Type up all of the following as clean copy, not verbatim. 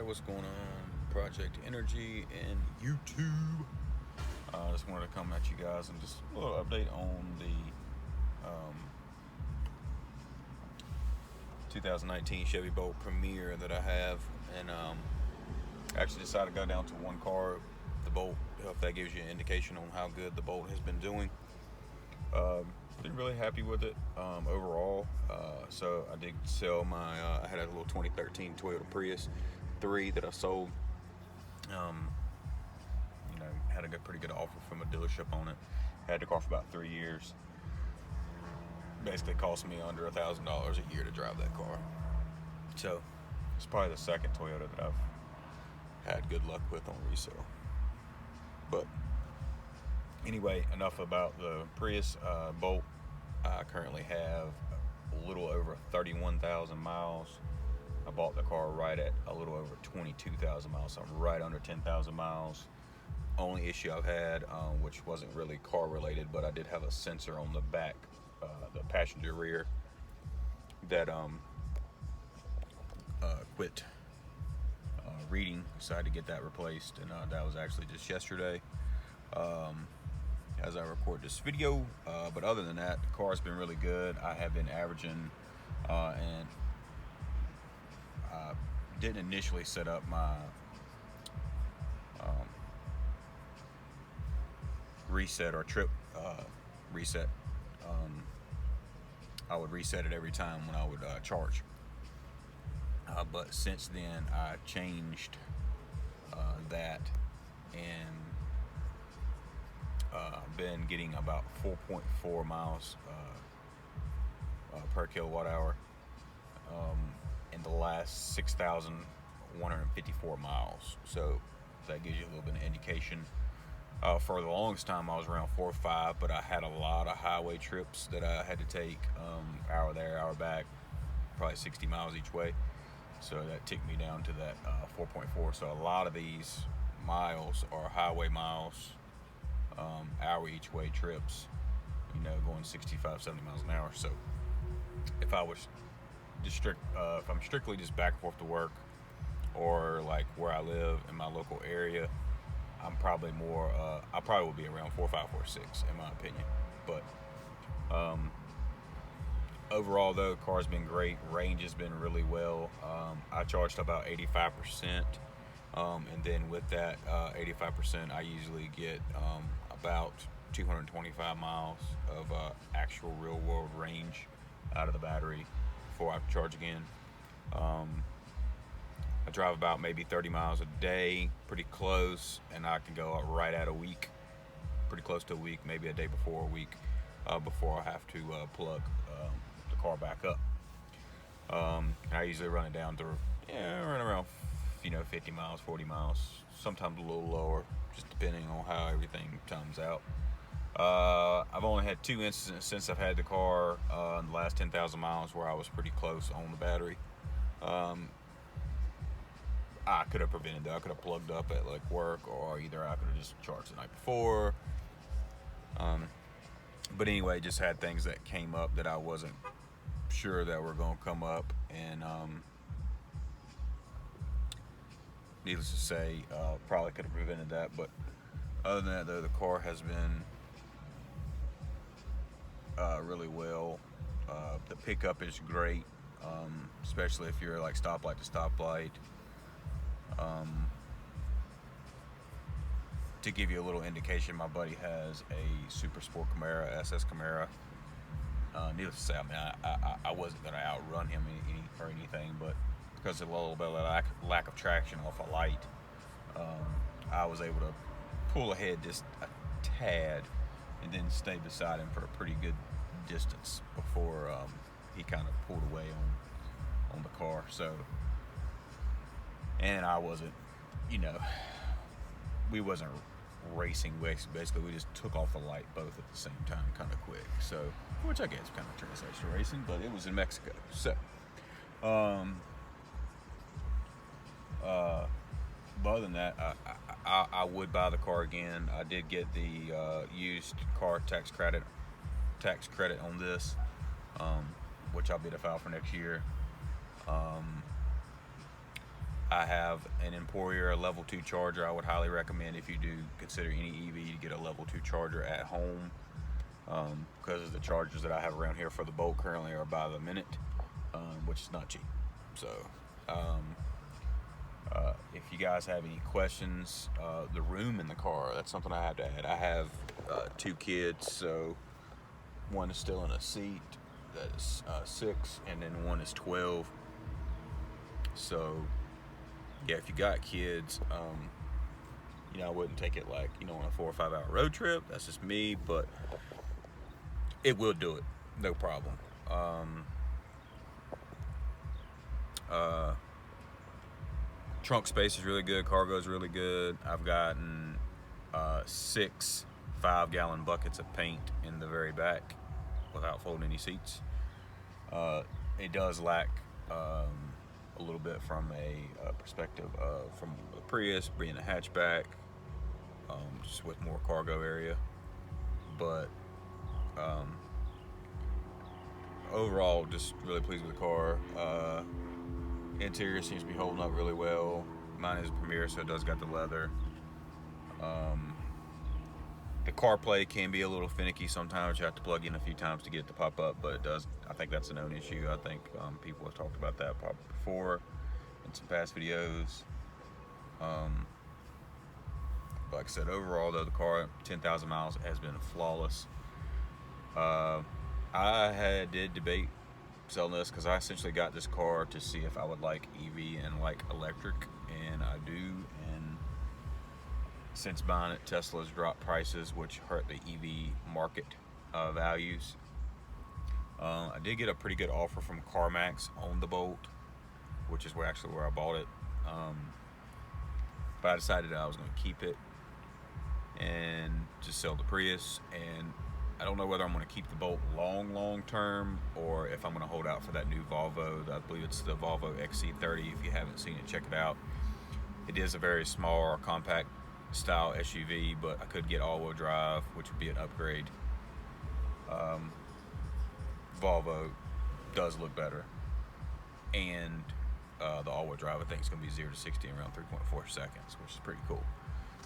Alright, what's going on? Project Energy and YouTube. Just wanted to come at you guys and just a little update on the 2019 Chevy Bolt Premier that I have. And actually decided to go down to one car, the Bolt, if that gives you an indication on how good the Bolt has been doing. Been really happy with it overall. So I did sell my, I had a little 2013 Toyota Prius 3 that I sold. Had a pretty good offer from a dealership on it. Had the car for about 3 years. Basically cost me under $1,000 a year to drive that car. So it's probably the second Toyota that I've had good luck with on resale. But anyway, enough about the Prius. Bolt, I currently have a little over 31,000 miles. I bought the car right at a little over 22,000 miles, so I'm right under 10,000 miles. Only issue I've had, which wasn't really car related, but I did have a sensor on the back, the passenger rear, that quit reading. Decided to get that replaced, and that was actually just yesterday. As I record this video, but other than that, the car's been really good. I have been averaging, and I didn't initially set up my reset or trip reset. I would reset it every time when I would charge. But since then, I changed that, and been getting about 4.4 miles per kilowatt hour in the last 6,154 miles. So that gives you a little bit of indication. For the longest time, I was around 4 or 5, but I had a lot of highway trips that I had to take, hour there, hour back, probably 60 miles each way. So that ticked me down to that 4.4. So a lot of these miles are highway miles, hour each way trips, going 65, 70 miles an hour. So if I was just if I'm strictly just back and forth to work, or like where I live in my local area, I'm probably more, I probably will be around 4.5, 4.6 in my opinion. But overall though, the car's been great. Range has been really well. I charged about 85%. And then with that 85%, I usually get about 225 miles of actual real world range out of the battery before I have to charge again. I drive about maybe 30 miles a day, pretty close, and I can go right at a week, pretty close to a week, maybe a day before a week, before I have to plug the car back up. I usually run it down to, run around 50 miles, 40 miles, sometimes a little lower, just depending on how everything comes out. I've only had 2 incidents since I've had the car in the last 10,000 miles where I was pretty close on the battery. I could have prevented that. I could have plugged up at like work, or either I could have just charged the night before. But anyway, just had things that came up that I wasn't sure that were going to come up, and needless to say, probably could have prevented that. But other than that, though, the car has been really well. The pickup is great, especially if you're like stoplight to stoplight. To give you a little indication, my buddy has a Super Sport Camaro, SS Camaro. Needless to say, I mean, I wasn't going to outrun him or anything, but because of a little bit of lack of traction off a light, I was able to pull ahead just a tad and then stay beside him for a pretty good distance before he kind of pulled away on the car. So, and I wasn't, we wasn't racing. Basically, we just took off the light both at the same time, kind of quick. So, which I guess kind of translates to racing, but it was in Mexico. So, but other than that, I would buy the car again. I did get the used car tax credit on this, which I'll be to file for next year. I have an Emporia level 2 charger. I would highly recommend, if you do consider any EV, to get a level 2 charger at home, because the chargers that I have around here for the Bolt currently are by the minute, which is not cheap. So if you guys have any questions, the room in the car, that's something I have to add. I have 2 kids, so one is still in a seat that is 6, and then one is 12. So yeah, if you got kids, I wouldn't take it like, on a 4 or 5 hour road trip. That's just me, but it will do it, no problem. Trunk space is really good. Cargo is really good. I've gotten 6 5-gallon buckets of paint in the very back without folding any seats. It does lack a little bit from a perspective of from the Prius being a hatchback, just with more cargo area. But overall, just really pleased with the car. Interior seems to be holding up really well. Mine is a Premier, so it does got the leather. The CarPlay can be a little finicky sometimes. You have to plug in a few times to get it to pop up, but it does. I think that's a known issue. I think people have talked about that probably before in some past videos. Like I said, overall though, the car, 10,000 miles, has been flawless. I did debate selling this because I essentially got this car to see if I would like EV and like electric, and I do. And since buying it, Tesla's dropped prices, which hurt the EV market values. I did get a pretty good offer from CarMax on the Bolt, which is where I bought it. But I decided that I was going to keep it and just sell the Prius. And I don't know whether I'm going to keep the Bolt long term, or if I'm going to hold out for that new Volvo. I believe it's the Volvo XC30. If you haven't seen it, check it out. It is a very small, compact style SUV, but I could get all-wheel drive, which would be an upgrade. Volvo does look better, and the all-wheel drive, I think, is going to be 0 to 60 in around 3.4 seconds, which is pretty cool.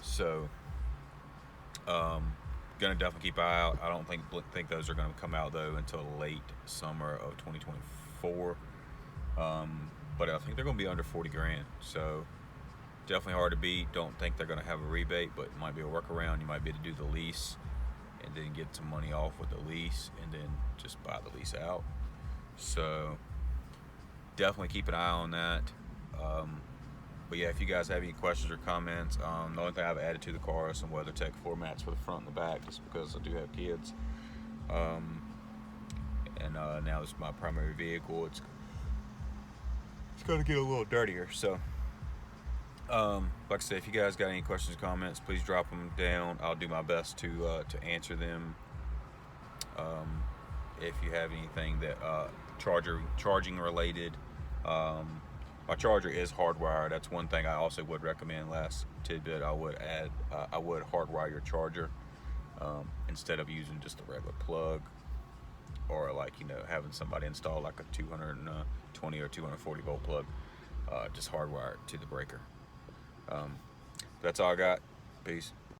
So gonna definitely keep an eye out. I don't think those are going to come out though until late summer of 2024. But I think they're going to be under 40 grand. So definitely hard to beat. Don't think they're going to have a rebate, but it might be a workaround. You might be able to do the lease and then get some money off with the lease, and then just buy the lease out. So definitely keep an eye on that. But yeah, if you guys have any questions or comments, the only thing I've added to the car is some WeatherTech floor mats for the front and the back, just because I do have kids. And now it's my primary vehicle. It's going to get a little dirtier. So, like I said, if you guys got any questions or comments, please drop them down. I'll do my best to answer them. If you have anything that charging related, my charger is hardwired. That's one thing I also would recommend. Last tidbit I would add, I would hardwire your charger instead of using just a regular plug, or having somebody install like a 220 or 240 volt plug. Just hardwire it to the breaker. That's all I got. Peace.